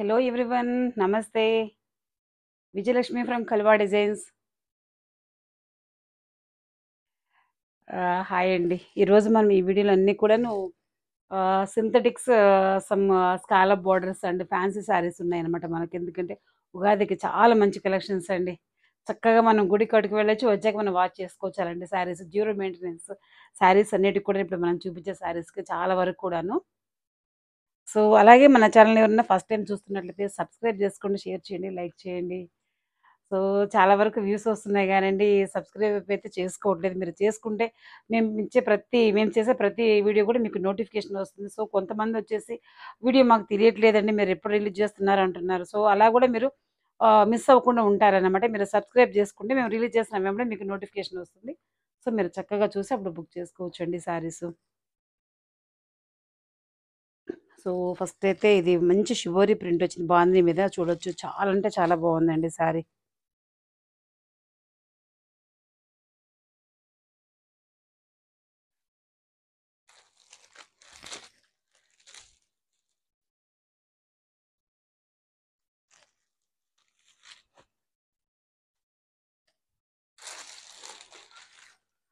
Hello everyone, Namaste. Vijayalakshmi from Kalwa Designs. Hi అండి. ఈరోజు మనం ఈ వీడియోలో అన్నీ కూడాను synthetics some scallop borders and fancy saris ఉన్నాయన్నమాట మనకి. ఎందుకంటే ఉగాదికి చాలా మంచి కలెక్షన్స్ అండి. చక్కగా మనం గుడి కట్టుకు వెళ్ళొచ్చు, వచ్చాక మనం వాచ్ చేసుకోవచ్చు అలాంటి శారీస్. జీరో మెయింటెనెన్స్ శారీస్ అన్నిటికి కూడా ఇప్పుడు మనం చూపించే శారీస్కి చాలా వరకు కూడాను. సో అలాగే మన ఛానల్ ఎవరైనా ఫస్ట్ టైం చూస్తున్నట్లయితే సబ్స్క్రైబ్ చేసుకోండి, షేర్ చేయండి, లైక్ చేయండి. సో చాలా వరకు వ్యూస్ వస్తున్నాయి కానండి సబ్స్క్రైబ్ అయితే చేసుకోవట్లేదు. మీరు చేసుకుంటే మేము చేసే ప్రతి వీడియో కూడా మీకు నోటిఫికేషన్ వస్తుంది. సో కొంతమంది వచ్చేసి వీడియో మాకు తెలియట్లేదండి, మీరు ఎప్పుడు రిలీజ్ చేస్తున్నారు అంటున్నారు. సో అలా కూడా మీరు మిస్ అవ్వకుండా ఉంటారన్నమాట. మీరు సబ్స్క్రైబ్ చేసుకుంటే మేము రిలీజ్ చేసిన వెంబడే మీకు నోటిఫికేషన్ వస్తుంది. సో మీరు చక్కగా చూసి అప్పుడు బుక్ చేసుకోవచ్చు అండి శారీస్. సో ఫస్ట్ అయితే ఇది మంచి షివోరీ ప్రింట్ వచ్చింది బాందీ మీద, చూడొచ్చు. చాలా అంటే చాలా బాగుందండి శారీ.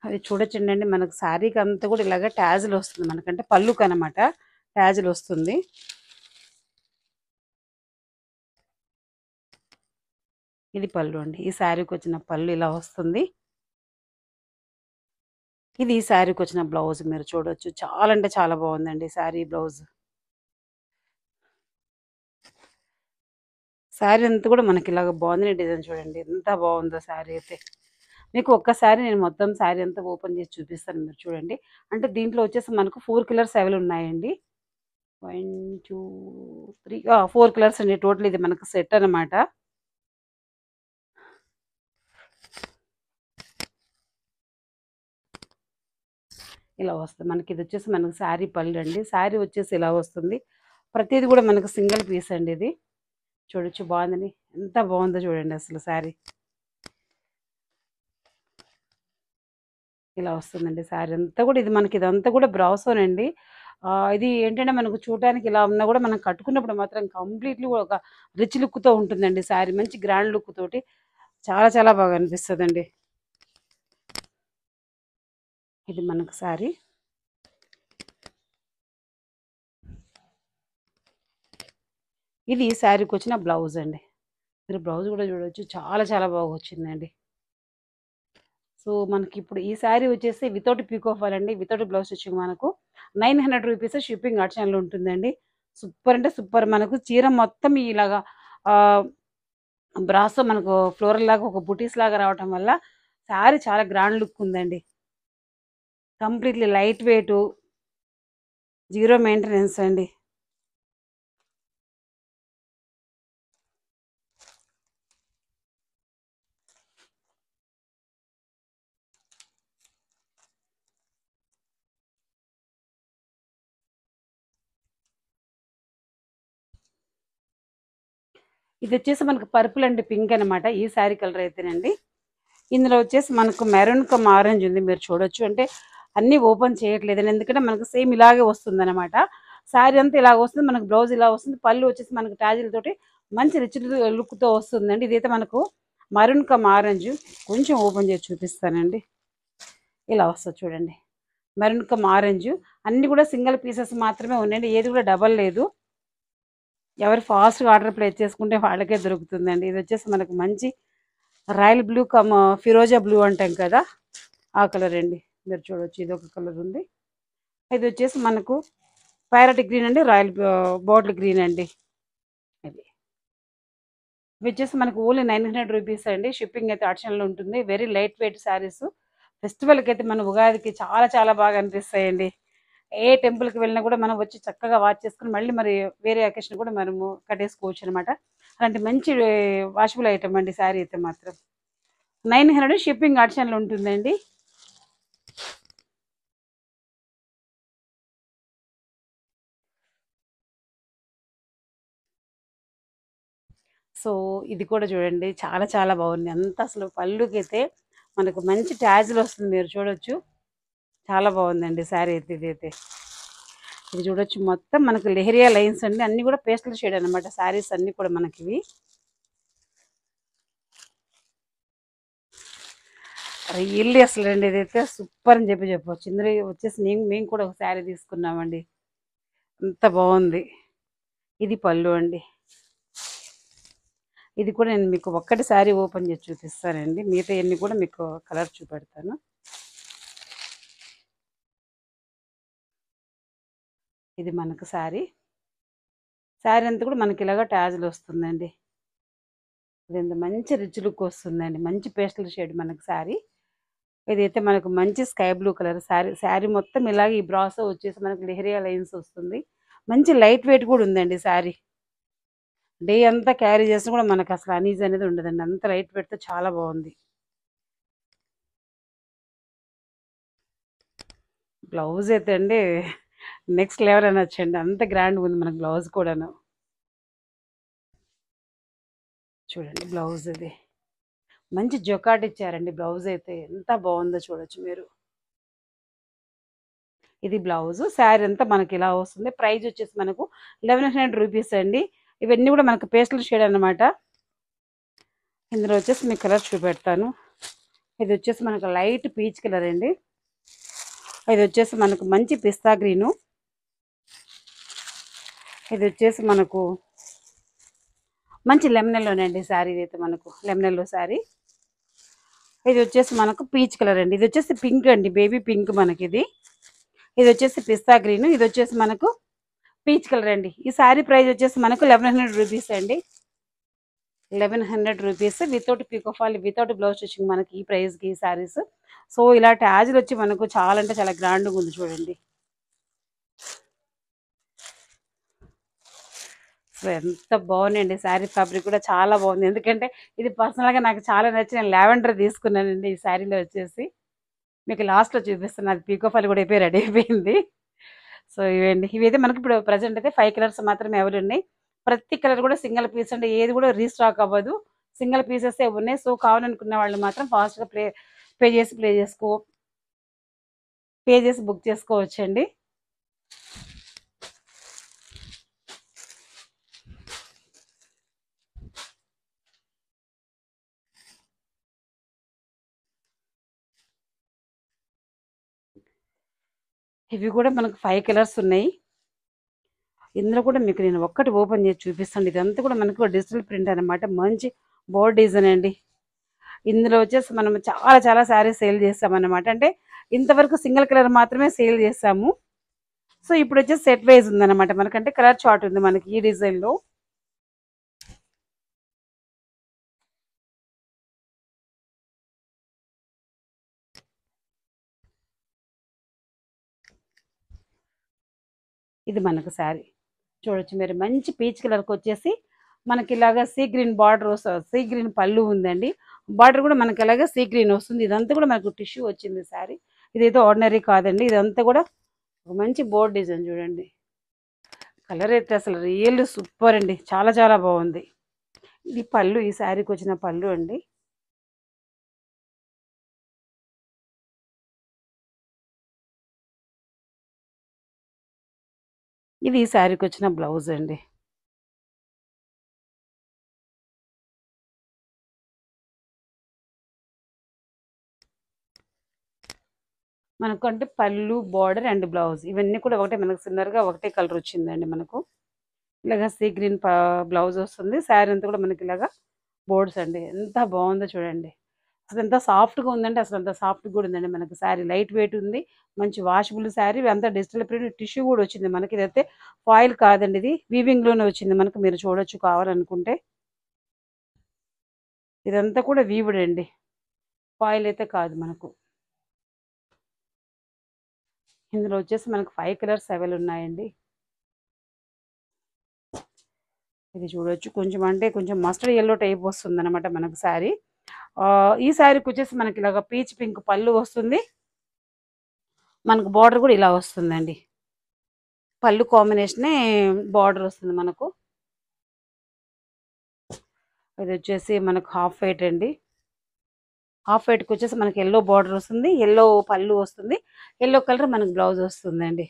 అది చూడొచ్చండి అండి, మనకు శారీకి అంతా కూడా ఇలాగ ట్యాజులు వస్తుంది, మనకంటే పళ్ళుకి అనమాట ట్యాజులు వస్తుంది. ఇది పళ్ళు అండి. ఈ శారీకి వచ్చిన పళ్ళు ఇలా వస్తుంది. ఇది ఈ శారీకి వచ్చిన బ్లౌజ్ మీరు చూడొచ్చు. చాలా అంటే చాలా బాగుందండి శారీ బ్లౌజ్. శారీ అంతా కూడా మనకి ఇలాగ బాగుంది డిజైన్, చూడండి ఎంత బాగుందో శారీ అయితే. మీకు ఒక్కసారి నేను మొత్తం శారీ అంతా ఓపెన్ చేసి చూపిస్తాను, మీరు చూడండి. అంటే దీంట్లో వచ్చేసి మనకు 4 కలర్స్ అవైలబుల్ ఉన్నాయండి. 1 2 3 4 కలర్స్ అండి టోటల్. ఇది మనకు సెట్ అనమాట. ఇలా వస్తుంది మనకి. ఇది వచ్చేసి మనకు శారీ పళ్ళు అండి. శారీ వచ్చేసి ఇలా వస్తుంది. ప్రతిది కూడా మనకు సింగిల్ పీస్ అండి. ఇది చూడొచ్చు, బాగుందని ఎంత బాగుందో చూడండి అసలు శారీ. ఇలా వస్తుందండి శారీ అంతా కూడా. ఇది మనకి ఇదంతా కూడా బ్రాసోన్ అండి. ఇది ఏంటంటే మనకు చూడడానికి ఇలా ఉన్నా కూడా మనం కట్టుకున్నప్పుడు మాత్రం కంప్లీట్లీ ఒక రిచ్ లుక్తో ఉంటుందండి శారీ. మంచి గ్రాండ్ లుక్ తోటి చాలా చాలా బాగా అనిపిస్తుందండి. ఇది మనకు శారీ. ఇది ఈ శారీకి వచ్చిన బ్లౌజ్ అండి. మీరు బ్లౌజ్ కూడా చూడొచ్చు, చాలా చాలా బాగా వచ్చిందండి. సో మనకి ఇప్పుడు ఈ శారీ వచ్చేసి వితౌట్ పీకో ఫాల్ అండి, వితౌట్ బ్లౌజ్ స్టిచ్చింగ్ మనకు 900 రూపీస్ షిప్పింగ్ ఆప్షన్లో ఉంటుందండి. సూపర్ అంటే సూపర్. మనకు చీర మొత్తం ఇలాగా బ్రాసో మనకు ఫ్లోరల్ లాగా ఒక బుటీస్ లాగా రావటం వల్ల శారీ చాలా గ్రాండ్ లుక్ ఉందండి. Completely light weight, zero maintenance అండి. ఇది వచ్చేసి మనకు పర్పుల్ అండ్ పింక్ అనమాట. ఈ శారీ కలర్ అయితేనండి. ఇందులో వచ్చేసి మనకు మెరూన్ కమ్ ఆరెంజ్ ఉంది, మీరు చూడొచ్చు. అంటే అన్నీ ఓపెన్ చేయట్లేదండి, ఎందుకంటే మనకు సేమ్ ఇలాగే వస్తుంది అనమాట. శారీ అంతా ఇలాగ వస్తుంది, మనకు బ్లౌజ్ ఇలా వస్తుంది. పళ్ళు వచ్చేసి మనకు ట్యాజిల్తోటి మంచి రిచ్ లుక్తో వస్తుందండి. ఇదైతే మనకు మరూన్ కమ్ ఆరెంజ్. కొంచెం ఓపెన్ చేసి చూపిస్తానండి. ఇలా వస్తుంది చూడండి, మెరూన్ కమ్ ఆరెంజ్. అన్నీ కూడా సింగిల్ పీసెస్ మాత్రమే ఉన్నాయండి, ఏది కూడా డబల్ లేదు. ఎవరు ఫాస్ట్గా ఆర్డర్ ప్లేస్ చేసుకుంటే వాళ్ళకే దొరుకుతుందండి. ఇది వచ్చేసి మనకు మంచి రాయల్ బ్లూ కమ్ ఫిరోజా బ్లూ అంటాం కదా, ఆ కలర్ అండి. మీరు చూడొచ్చు, ఇది ఒక కలర్ ఉంది. ఇది వచ్చేసి మనకు ప్యారెట్ గ్రీన్ అండి, రాయల్ బాటిల్ గ్రీన్ అండి. ఇది వచ్చేసి మనకు ఓన్లీ 900 రూపీస్ అండి. షిప్పింగ్ అయితే ఆప్షన్లో ఉంటుంది. Very light wait saris. ఫెస్టివల్కి అయితే మన ఉగాదికి చాలా చాలా బాగా అనిపిస్తాయండి. ఏ టెంపుల్కి వెళ్ళినా కూడా మనం వచ్చి చక్కగా వాచ్ చేసుకుని మళ్ళీ మరి వేరే అకేషన్ కూడా మనము కట్టేసుకోవచ్చు అనమాట. అలాంటి మంచి వాషబుల్ ఐటమ్ అండి శారీ అయితే మాత్రం. 900 షిప్పింగ్ ఆప్షన్లో ఉంటుందండి. సో ఇది కూడా చూడండి, చాలా చాలా బాగుంది. అంత అసలు పళ్ళుకైతే మనకు మంచి ట్యాజులు వస్తుంది, మీరు చూడొచ్చు. చాలా బాగుందండి శారీ అయితే. ఇదైతే ఇది చూడొచ్చు మొత్తం మనకు లెహరియా లైన్స్ అండి, అన్ని కూడా పేస్టల్ షేడ్ అనమాట శారీస్ అన్ని కూడా మనకి ఇవి. రియల్లీ అసలు అండి ఇదైతే సూపర్ అని చెప్పవచ్చు. ఇందులో వచ్చేసి మేము కూడా ఒక శారీ తీసుకున్నామండి, అంత బాగుంది. ఇది పళ్ళు అండి. ఇది కూడా నేను మీకు ఒక్కటి శారీ ఓపెన్ చేసి చూపిస్తానండి, మిగతా అన్ని కూడా మీకు కలర్ చూపెడతాను. ఇది మనకు శారీ అంతా కూడా మనకి ఇలాగా ట్యాజులు వస్తుందండి. ఇది ఎంత మంచి రిచ్ లుక్ వస్తుందండి, మంచి పేస్టల్ షేడ్ మనకు శారీ. ఇదైతే మనకు మంచి స్కై బ్లూ కలర్ శారీ మొత్తం ఇలాగే ఈ బ్రాసో వచ్చేసి మనకు లెహరియా లైన్స్ వస్తుంది. మంచి లైట్ వెయిట్ కూడా ఉందండి శారీ. డే అంతా క్యారీ చేసినా కూడా మనకు అసలు అనీజ్ అనేది ఉండదండి, అంత లైట్ వెయిట్తో చాలా బాగుంది. బ్లౌజ్ అయితే అండి నెక్స్ట్ లెవెల్ అనొచ్చండి, అంత గ్రాండ్ ఉంది మనకు బ్లౌజ్ కూడాను. చూడండి బ్లౌజ్ ఇది మంచి జొకాట్ ఇచ్చారండి, బ్లౌజ్ అయితే ఎంత బాగుందో చూడొచ్చు మీరు. ఇది బ్లౌజ్. శారీ అంతా మనకి ఇలా వస్తుంది. ప్రైస్ వచ్చేసి మనకు 1100 రూపీస్ అండి. ఇవన్నీ కూడా మనకు పేస్టల్ షేడ్ అనమాట. ఇందులో వచ్చేసి మీకు కలర్ చూపెడతాను. ఇది వచ్చేసి మనకు లైట్ పీచ్ కలర్ అండి. ఇది వచ్చేసి మనకు మంచి పిస్తా గ్రీను. ఇది వచ్చేసి మనకు మంచి లెమన్ ఎల్లోనండి శారీ. ఇది అయితే మనకు లెమన్ ఎల్లో శారీ. ఇది వచ్చేసి మనకు పీచ్ కలర్ అండి. ఇది వచ్చేసి పింక్ అండి, బేబీ పింక్ మనకి ఇది. ఇది వచ్చేసి పిస్తా గ్రీన్. ఇది వచ్చేసి మనకు పీచ్ కలర్ అండి. ఈ శారీ ప్రైస్ వచ్చేసి మనకు 1100 రూపీస్ అండి. 1100 rupees without pico fall, without blouse stitching మనకి ఈ ప్రైస్కి ఈ శారీస్. సో ఇలా ట్యాజులు వచ్చి మనకు చాలా అంటే చాలా గ్రాండ్గా ఉంది చూడండి. సో ఎంత బాగుందండి శారీ. ఫ్యాబ్రిక్ కూడా చాలా బాగుంది, ఎందుకంటే ఇది పర్సనల్గా నాకు చాలా నచ్చి నేను లావెండర్ తీసుకున్నానండి ఈ శారీలో వచ్చేసి. మీకు లాస్ట్లో చూపిస్తాను, అది పీకో ఫాల్ కూడా అయిపోయి రెడీ అయిపోయింది. సో ఇవండి, ఇవైతే మనకి ఇప్పుడు ప్రజెంట్ అయితే 5 కలర్స్ మాత్రమే అవైలబుల్ ఉన్నాయి. ప్రతి కలర్ కూడా సింగిల్ పీస్ అంటే ఏది కూడా రీస్టాక్ అవ్వదు, సింగిల్ పీసెస్ ఉన్నాయి. సో కావాలనుకున్న వాళ్ళు మాత్రం ఫాస్ట్గా పే చేసి బుక్ చేసుకోవచ్చండి. ఇవి కూడా మనకు 5 కలర్స్ ఉన్నాయి. ఇందులో కూడా మీకు నేను ఒక్కటి ఓపెన్ చేసి చూపిస్తాను. ఇదంతా కూడా మనకు డిజిటల్ ప్రింట్ అనమాట, మంచి బోర్డ్ డిజైన్ అండి. ఇందులో వచ్చేసి మనం చాలా చాలా శారీస్ సేల్ చేస్తామన్నమాట. అంటే ఇంతవరకు సింగిల్ కలర్ మాత్రమే సేల్ చేస్తాము. సో ఇప్పుడు వచ్చేసి సెట్ వైజ్ ఉందన్నమాట మనకంటే, కలర్ చార్ట్ ఉంది మనకి ఈ డిజైన్లో. ఇది మనకు శారీ చూడొచ్చు మీరు, మంచి పీచ్ కలర్కి వచ్చేసి మనకి ఇలాగా సీ గ్రీన్ బార్డర్ వస్తుంది, సీ గ్రీన్ పళ్ళు ఉందండి. బార్డర్ కూడా మనకి ఇలాగా సీ గ్రీన్ వస్తుంది. ఇదంతా కూడా మనకు టిష్యూ వచ్చింది శారీ. ఇదైతే ఆర్డినరీ కాదండి, ఇదంతా కూడా ఒక మంచి బోర్డ్ డిజైన్ చూడండి. కలర్ అయితే అసలు రియల్ సూపర్ అండి, చాలా చాలా బాగుంది. ఇది పళ్ళు, ఈ శారీకి వచ్చిన పళ్ళు అండి. ఇది ఈ శారీకి వచ్చిన బ్లౌజ్ అండి. మనకు అంటే పళ్ళు, బార్డర్ అండ్ బ్లౌజ్ ఇవన్నీ కూడా ఒకటే, మనకు సిమిలర్గా ఒకటే కలర్ వచ్చిందండి. మనకు ఇలాగా సీ గ్రీన్ బ్లౌజ్ వస్తుంది. శారీ అంతా కూడా మనకి ఇలాగా బోర్డ్స్ అండి. ఎంత బాగుందో చూడండి, అసలు ఎంత సాఫ్ట్గా ఉందంటే అసలు అంత సాఫ్ట్గా కూడా ఉందండి. మనకు శారీ లైట్ వెయిట్ ఉంది, మంచి వాషబుల్ శారీ. అంతా డిజిటల్ ప్రింట్ టిష్యూ కూడా వచ్చింది మనకి. ఇదైతే ఫాయిల్ కాదండి, ఇది వీవింగ్లోనే వచ్చింది మనకు, మీరు చూడొచ్చు కావాలనుకుంటే. ఇదంతా కూడా వీవుడ్ అండి, ఫాయిల్ అయితే కాదు మనకు. ఇందులో వచ్చేసి మనకు 5 కలర్స్ అవైలబుల్ ఉన్నాయండి. ఇది చూడొచ్చు, కొంచెం అంటే కొంచెం మస్టర్డ్ ఎల్లో టైప్ వస్తుంది అనమాట మనకు శారీ. ఈ శారీకి వచ్చేసి మనకి ఇలాగ పీచ్ పింక్ పళ్ళు వస్తుంది. మనకు బార్డర్ కూడా ఇలా వస్తుందండి, పళ్ళు కాంబినేషనే బార్డర్ వస్తుంది మనకు. ఇది వచ్చేసి మనకు హాఫ్ వైట్ అండి. హాఫ్ వైట్కి వచ్చేసి మనకి ఎల్లో బార్డర్ వస్తుంది, ఎల్లో పళ్ళు వస్తుంది, ఎల్లో కలర్ మనకు బ్లౌజ్ వస్తుందండి.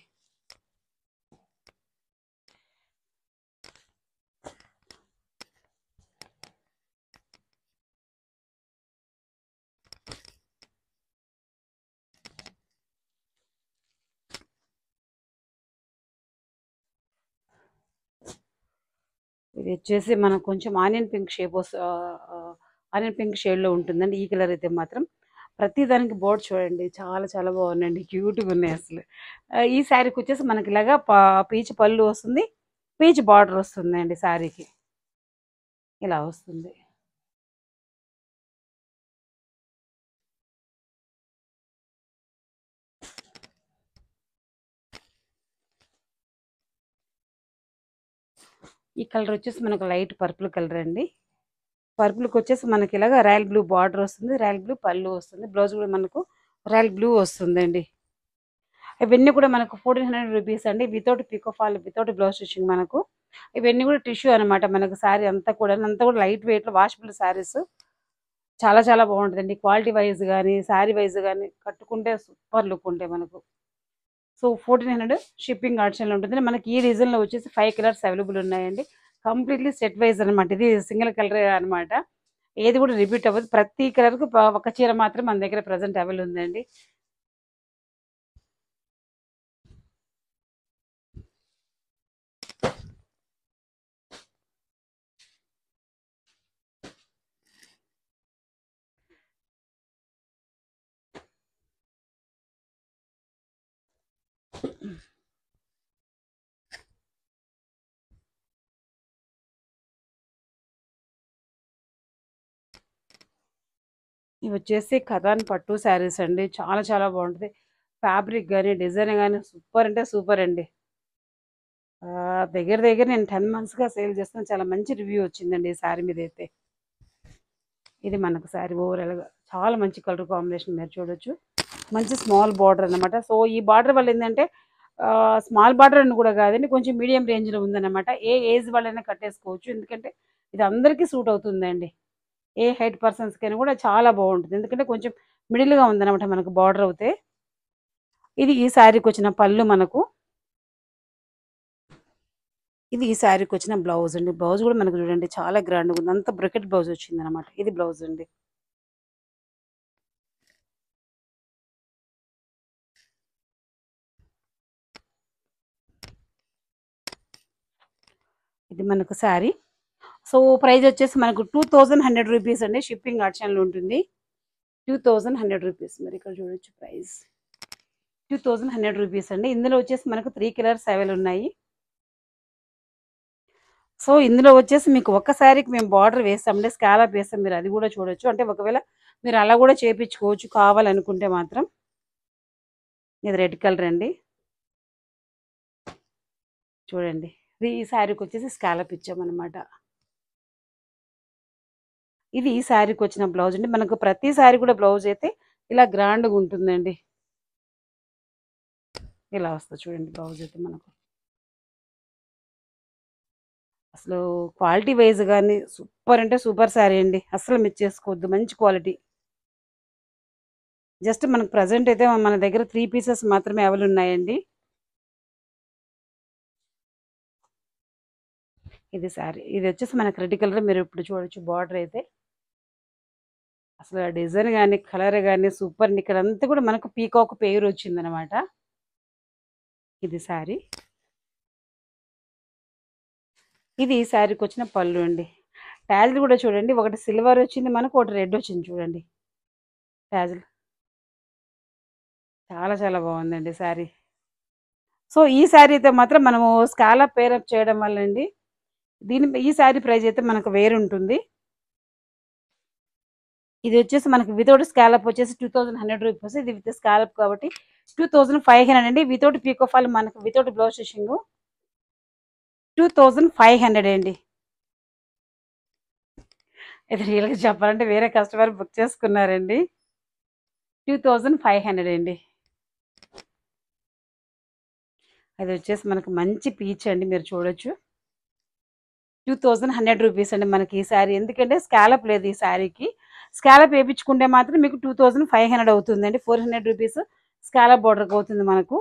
ఇది వచ్చేసి మనకు కొంచెం ఆనియన్ పింక్ ఆనియన్ పింక్ షేడ్లో ఉంటుందండి. ఈ కలర్ అయితే మాత్రం ప్రతి దానికి బోర్డు చూడండి, చాలా చాలా బాగున్నాయండి, క్యూట్గా ఉన్నాయి అసలు. ఈ శారీకి వచ్చేసి మనకి ఇలాగా పీచ్ పళ్ళు వస్తుంది, పీచ్ బార్డర్ వస్తుందండి శారీకి, ఇలా వస్తుంది. ఈ కలర్ వచ్చేసి మనకు లైట్ పర్పుల్ కలర్ అండి. పర్పుల్కి వచ్చేసి మనకి ఇలాగా రాయల్ బ్లూ బార్డర్ వస్తుంది, రాయల్ బ్లూ పళ్ళు వస్తుంది, బ్లౌజ్ కూడా మనకు రాయల్ బ్లూ వస్తుందండి. ఇవన్నీ కూడా మనకు 1400 రూపీస్ అండి, without pico fall, without blouse stitching. మనకు ఇవన్నీ కూడా టిష్యూ అనమాట. మనకు శారీ అంతా కూడా లైట్ వెయిట్లో వాషబుల్ శారీస్, చాలా చాలా బాగుంటుందండి. క్వాలిటీ వైజ్ కానీ శారీ వైజ్ కానీ కట్టుకుంటే సూపర్ లుక్ ఉంటాయి మనకు. సో 1400 షిప్పింగ్ ఆప్షన్లో ఉంటుంది. మనకి ఈ డిజైన్లో వచ్చేసి 5 కలర్స్ అవైలబుల్ ఉన్నాయండి. కంప్లీట్లీ సెట్ వైజ్ అనమాట. ఇది సింగిల్ కలర్ అనమాట, ఏది కూడా రిపీట్ అవ్వదు. ప్రతి కలర్కు ఒక చీర మాత్రం మన దగ్గర ప్రజెంట్ అవైలబుల్ ఉందండి. ఇవి వచ్చేసి ఖతాన్ పట్టు శారీస్ అండి, చాలా చాలా బాగుంటుంది. ఫ్యాబ్రిక్ కానీ డిజైన్ కానీ సూపర్ అంటే సూపర్ అండి. దగ్గర దగ్గర నేను 10 monthsగా సేల్ చేస్తాను, చాలా మంచి రివ్యూ వచ్చిందండి ఈ శారీ మీద అయితే. ఇది మనకు శారీ ఓవరాల్గా చాలా మంచి కలర్ కాంబినేషన్ మీరు చూడొచ్చు. మంచి స్మాల్ బార్డర్ అనమాట. సో ఈ బార్డర్ వల్ల ఏంటంటే స్మాల్ బార్డర్ అని కూడా కాదండి, కొంచెం మీడియం రేంజ్లో ఉందన్నమాట. ఏ ఏజ్ వాళ్ళైనా కట్టేసుకోవచ్చు, ఎందుకంటే ఇది అందరికీ సూట్ అవుతుందండి. ఏ హైట్ పర్సన్స్కైనా కూడా చాలా బాగుంటుంది, ఎందుకంటే కొంచెం మిడిల్గా ఉందన్నమాట మనకు బార్డర్ అవుతే. ఇది ఈ శారీకి వచ్చిన పళ్ళు మనకు, ఇది ఈ శారీకి వచ్చిన బ్లౌజ్ అండి. బ్లౌజ్ కూడా మనకు చూడండి చాలా గ్రాండ్గా ఉంది, అంత బ్రకెట్ బ్లౌజ్ వచ్చింది అనమాట. ఇది బ్లౌజ్ అండి. ఇది మనకు శారీ. సో ప్రైస్ వచ్చేసి మనకు 2100 రూపీస్ అండి, షిప్పింగ్ ఆప్షన్లో ఉంటుంది. 2100 రూపీస్, మరి ఇక్కడ చూడొచ్చు ప్రైస్ 2100 రూపీస్ అండి. ఇందులో వచ్చేసి మనకు 3 కలర్స్ అవైలబుల్ ఉన్నాయి. సో ఇందులో వచ్చేసి మీకు ఒక్క శారీకి మేము బార్డర్ వేస్తామంటే స్కాలప్ వేస్తాం, మీరు అది కూడా చూడొచ్చు. అంటే ఒకవేళ మీరు అలా కూడా చేయించుకోవచ్చు కావాలనుకుంటే మాత్రం. ఇది రెడ్ కలర్ అండి, చూడండి. ఇది ఈ శారీకి వచ్చేసి స్కాలప్ ఇచ్చామన్నమాట. ఇది ఈ శారీకి వచ్చిన బ్లౌజ్ అండి. మనకు ప్రతి శారీ కూడా బ్లౌజ్ అయితే ఇలా గ్రాండ్గా ఉంటుందండి, ఇలా వస్తుంది చూడండి బ్లౌజ్ అయితే మనకు. అసలు క్వాలిటీ వైజ్ కానీ సూపర్ అంటే సూపర్ శారీ అండి, అసలు మిస్ చేసుకోవద్దు, మంచి క్వాలిటీ. జస్ట్ మనకు ప్రజెంట్ అయితే మన దగ్గర 3 పీసెస్ మాత్రమే అవైలబుల్ ఉన్నాయండి. ఇది శారీ, ఇది వచ్చేసి మనకు రెడ్ కలర్, మీరు ఇప్పుడు చూడొచ్చు బార్డర్ అయితే. అసలు డిజైన్ కానీ కలర్ కానీ సూపర్ అండి. ఇక్కడ అంతా కూడా మనకు పీకాక్ పేరు వచ్చిందనమాట. ఇది శారీ, ఇది ఈ శారీకి వచ్చిన పళ్ళు అండి. ట్యాజిల్ కూడా చూడండి, ఒకటి సిల్వర్ వచ్చింది మనకు, ఒకటి రెడ్ వచ్చింది చూడండి ట్యాజిల్. చాలా చాలా బాగుందండి శారీ. సో ఈ శారీ అయితే మాత్రం మనము స్కాలప్ పేరప్ చేయడం వల్ల అండి, ఈ శారీ ప్రైస్ అయితే మనకు వేరు ఉంటుంది. ఇది వచ్చేసి మనకి వితౌట్ స్కాలప్ వచ్చేసి 2100 రూపీస్, ఇది విత్ స్కాలప్ కాబట్టి 2500 అండి. వితౌట్ పీకో ఫాల్ మనకు వితౌట్ బ్లౌజ్ స్టిచ్చింగ్ 2500 అండి. ఇది రియల్గా చెప్పాలంటే వేరే కస్టమర్ బుక్ చేసుకున్నారండి. 2500 అండి. అది వచ్చేసి మనకు మంచి పీచ్ అండి, మీరు చూడొచ్చు. 2100 రూపీస్ అండి మనకి ఈ శారీ. ఎందుకంటే స్కాలప్ లేదు ఈ శారీకి, స్కాలప్ వేయించుకుంటే మాత్రం మీకు 2500 అవుతుందండి. 400 రూపీస్ స్కాలప్ బార్డర్కి అవుతుంది మనకు.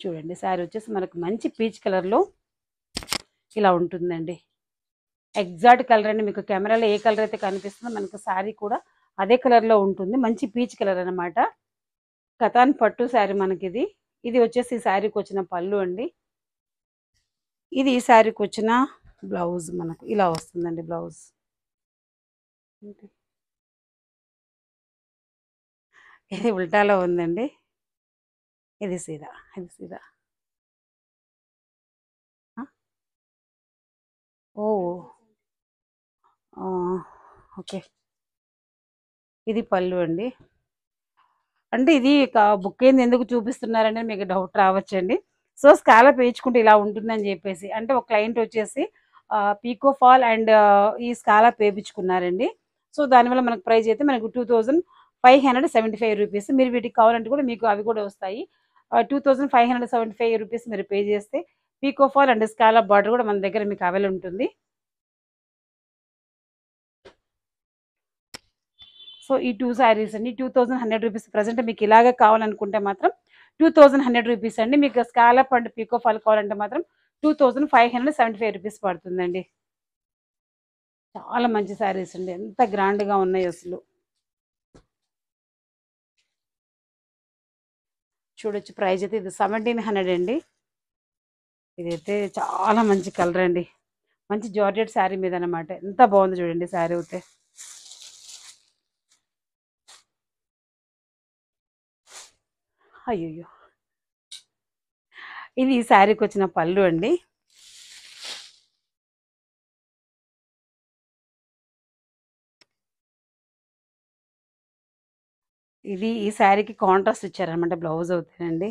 చూడండి శారీ వచ్చేసి మనకు మంచి పీచ్ కలర్లో ఇలా ఉంటుందండి. ఎగ్జాక్ట్ కలర్ అండి, మీకు కెమెరాలో ఏ కలర్ అయితే కనిపిస్తుందో మనకు శారీ కూడా అదే కలర్లో ఉంటుంది. మంచి పీచ్ కలర్ అనమాట. కతాన్ పట్టు శారీ మనకిది. ఇది వచ్చేసి ఈ శారీకి వచ్చిన పళ్ళు అండి. ఇది ఈ శారీకి వచ్చిన బ్లౌజ్ మనకు ఇలా వస్తుందండి బ్లౌజ్. ఇది ఉల్టాలో ఉందండి. ఇది సీదా, ఇది సీదా. ఆ! ఓహ్! ఓకే. ఇది పళ్ళు అండి. అంటే ఇది బుక్ అయింది ఎందుకు చూపిస్తున్నారని మీకు డౌట్ రావచ్చండి. సో, స్కాలప్ ఏయించుకుంటే ఇలా ఉంటుందని జెప్పేసి. అంటే ఒక క్లయింట్ వచ్చేసి పీకో ఫాల్ అండ్ ఈ స్కాలప్ ఏపించుకున్నారండి. సో, దానివల్ల మనకు ప్రైస్ అయితే మనకు 2575 రూపీస్. మీరు వీటికి కావాలంటే కూడా మీకు అవి కూడా వస్తాయి. 2575 రూపీస్ మీరు పే చేస్తే పీకో ఫాల్ అండ్ స్కాలప్ బార్డర్ కూడా మన దగ్గర మీకు అవైలబుల్ ఉంటుంది. సో, ఈ 2 శారీస్ అండి 2100 రూపీస్. ప్రెజెంట్ మీకు ఇలాగే కావాలనుకుంటే మాత్రం 2100 రూపీస్ అండి. మీకు స్కాలప్ అండ్ పీకో ఫాల్ కావాలంటే మాత్రం 2575 రూపీస్ పడుతుందండి. చాలా మంచి శారీస్ అండి. ఎంత గ్రాండ్‌గా ఉన్నాయి అసలు. చూడొచ్చు ప్రైస్ అయితే ఇది 1700 అండి. ఇదైతే చాలా మంచి కలర్ అండి. మంచి జార్జెట్ శారీ మీద అనమాట. ఎంత బాగుంది చూడండి శారీ అయితే. అయ్యయ్యో! ఇది ఈ శారీకి వచ్చిన పళ్ళు అండి. ఇది ఈ శారీకి కాంట్రాస్ట్ ఇచ్చారనమాట బ్లౌజ్ అవుతానండి.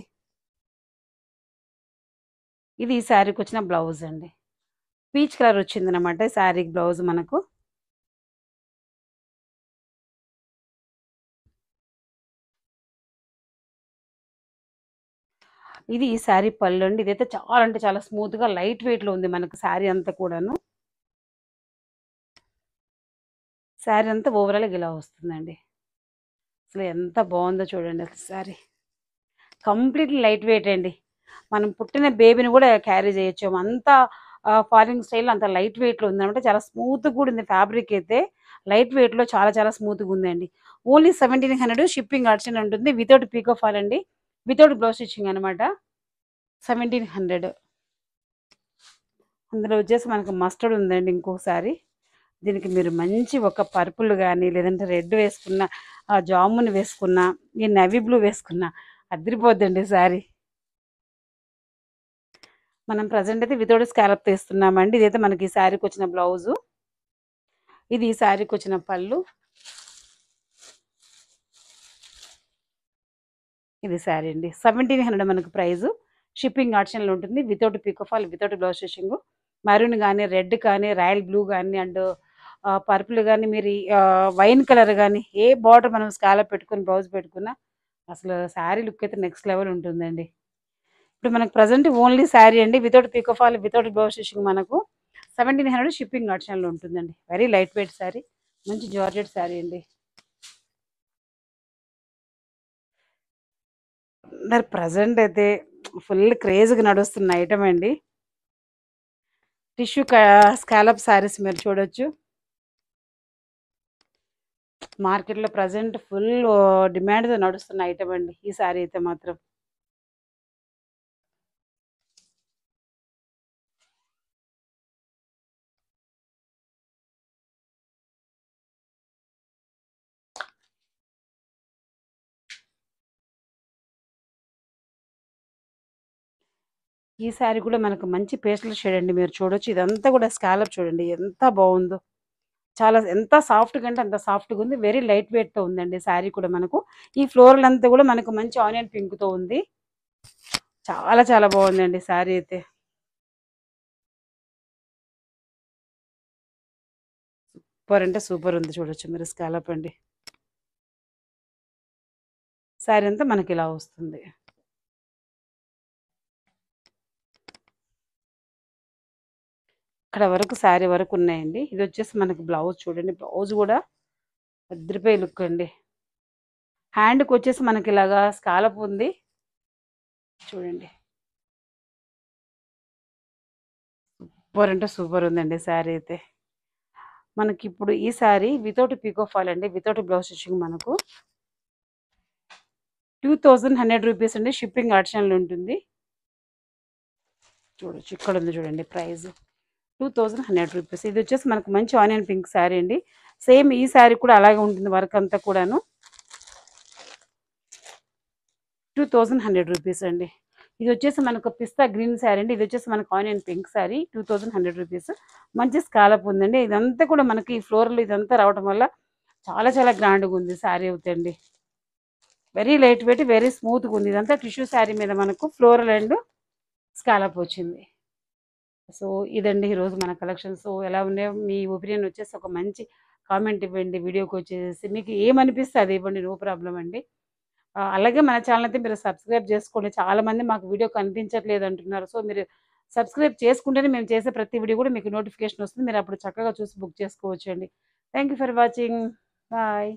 ఇది ఈ శారీకి వచ్చిన బ్లౌజ్ అండి. పీచ్ కలర్ వచ్చిందనమాట ఈ శారీకి బ్లౌజ్ మనకు. ఇది ఈ శారీ పళ్ళు అండి. ఇదైతే చాలా అంటే చాలా స్మూత్‌గా లైట్ వెయిట్‌లో ఉంది మనకు శారీ అంతా కూడాను. శారీ అంతా ఓవరాల్‌గా ఇలా వస్తుందండి. అసలు ఎంత బాగుందో చూడండి అసలు శారీ. కంప్లీట్‌లీ లైట్ వెయిట్ అండి. మనం పుట్టిన బేబీని కూడా క్యారీ చేయొచ్చు. అంత ఫారిన్ స్టైల్‌లో అంత లైట్ వెయిట్‌లో ఉందనమాట. చాలా స్మూత్‌గా కూడా ఉంది ఫ్యాబ్రిక్ అయితే. లైట్ వెయిట్‌లో చాలా చాలా స్మూత్‌గా ఉందండి. ఓన్లీ 1700 షిప్పింగ్ ఆప్షన్ ఉంటుంది. వితౌట్ పీకో ఫాల్ అండి. వితౌట్ బ్లౌజ్ స్టిచ్చింగ్ అనమాట. 1700. అందులో వచ్చేసి మనకు మస్టర్డ్ ఉందండి ఇంకొకసారి. దీనికి మీరు మంచి ఒక పర్పుల్ గానీ, లేదంటే రెడ్ వేసుకున్న, జామున్ వేసుకున్న, ఈ నేవీ బ్లూ వేసుకున్న అదిరిపోద్దండి శారీ. మనం ప్రెజెంట్ అయితే వితౌట్ స్కాలప్ తీస్తున్నామండి. ఇదైతే మనకి ఈ శారీకి వచ్చిన బ్లౌజు. ఇది ఈ శారీకి వచ్చిన పళ్ళు. ఇది శారీ అండి. 1700 మనకు ప్రైజు. షిప్పింగ్ ఆప్షన్‌లో ఉంటుంది. Without pico fall, without blouse stitching. Maroon గానీ, రెడ్ కానీ, రాయల్ బ్లూ గానీ అండ్ పర్పుల్ గానీ, మీరు వైన్ కలర్ గానీ, ఏ బార్డర్ మనం స్కాలప్ పెట్టుకొని బ్లౌజ్ పెట్టుకున్నా అసలు శారీ లుక్ అయితే నెక్స్ట్ లెవెల్ ఉంటుందండి. ఇప్పుడు మనకు ప్రెజెంట్ ఓన్లీ శారీ అండి. Without pico fall, without blouse stitching మనకు 1700 షిప్పింగ్ ఆప్షన్‌లో ఉంటుందండి. Very light weight sari. మంచి జార్జెట్ శారీ అండి. అందరు ప్రెజెంట్ అయితే ఫుల్ క్రేజ్‌గా నడుస్తున్న ఐటమ్ అండి. టిష్యూ స్కాలప్ శారీస్ మీరు చూడొచ్చు. మార్కెట్‌లో ప్రెజెంట్ ఫుల్ డిమాండ్‌తో నడుస్తున్న ఐటమ్ అండి. ఈ శారీ అయితే మాత్రం. ఈ శారీ కూడా మనకు మంచి పేస్టల్ షేడ్ అండి. మీరు చూడొచ్చు. ఇదంతా కూడా స్కాలప్ చూడండి ఎంత బావుందో. చాలా ఎంత సాఫ్ట్‌గా అంటే అంత సాఫ్ట్‌గా ఉంది. వెరీ లైట్ వెయిట్‌తో ఉందండి శారీ కూడా మనకు. ఈ ఫ్లోరల్ అంతా కూడా మనకు మంచి ఆనియన్ పింక్‌తో ఉంది. చాలా చాలా బావుందండి శారీ అయితే. సూపర్ అంటే సూపర్ ఉంది చూడొచ్చు మీరు స్కాలప్ అండి. శారీ అంతా మనకి ఇలా వస్తుంది. ఇక్కడ వరకు శారీ వరకు ఉన్నాయండి. ఇదొచ్చేసి మనకి బ్లౌజ్ చూడండి. బ్లౌజ్ కూడా అదిరిపోయే లుక్ అండి. హ్యాండ్‌కొచ్చేసి మనకి ఇలాగా స్కాలప్ ఉంది. చూడండి. సూపర్ అంటే సూపర్ ఉందండి శారీ అయితే. మనకిప్పుడు ఈ శారీ వితౌట్ పీకో ఫాల్ అండి. వితౌట్ బ్లౌజ్ స్టిచ్చింగ్ మనకు. 2100 రూపీస్ అండి. షిప్పింగ్ ఆప్షన్లో ఉంటుంది. చూడొచ్చు, ఇక్కడ ఉంది చూడండి ప్రైస్ 2100 రూపీస్. ఇది వచ్చేసి మనకు మంచి ఆనియన్ పింక్ శారీ అండి. సేమ్ ఈ శారీ కూడా అలాగే ఉంటుంది, వర్క్ అంతా కూడాను. 2100 రూపీస్ అండి. ఇది వచ్చేసి మనకు పిస్తా గ్రీన్ శారీ అండి. ఇది వచ్చేసి మనకు ఆనియన్ పింక్ శారీ 2100 రూపీస్. మంచి స్కాలప్ ఉందండి. ఇదంతా కూడా మనకి ఫ్లోరల్ ఇదంతా రావడం వల్ల చాలా చాలా గ్రాండ్గా ఉంది శారీ అవుతండి. వెరీ లైట్ వెయిట్, వెరీ స్మూత్గా ఉంది. ఇదంతా టిష్యూ శారీ మీద మనకు ఫ్లోరల్ అండ్ స్కాలప్ వచ్చింది. సో ఇదండి ఈరోజు మన కలెక్షన్. సో ఎలా ఉన్నాయో మీ ఒపీనియన్ వచ్చేసి ఒక మంచి కామెంట్ ఇవ్వండి. వీడియోకి వచ్చేసి మీకు ఏమనిపిస్తే అది ఇవ్వండి, నో ప్రాబ్లం అండి. అలాగే మన ఛానల్ అయితే మీరు సబ్స్క్రైబ్ చేసుకోండి. చాలామంది మాకు వీడియో కనిపించట్లేదు అంటున్నారు. సో మీరు సబ్స్క్రైబ్ చేసుకుంటేనే మేము చేసే ప్రతి వీడియో కూడా మీకు నోటిఫికేషన్ వస్తుంది. మీరు అప్పుడు చక్కగా చూసి బుక్ చేసుకోవచ్చు అండి. Thank you for watching. Bye.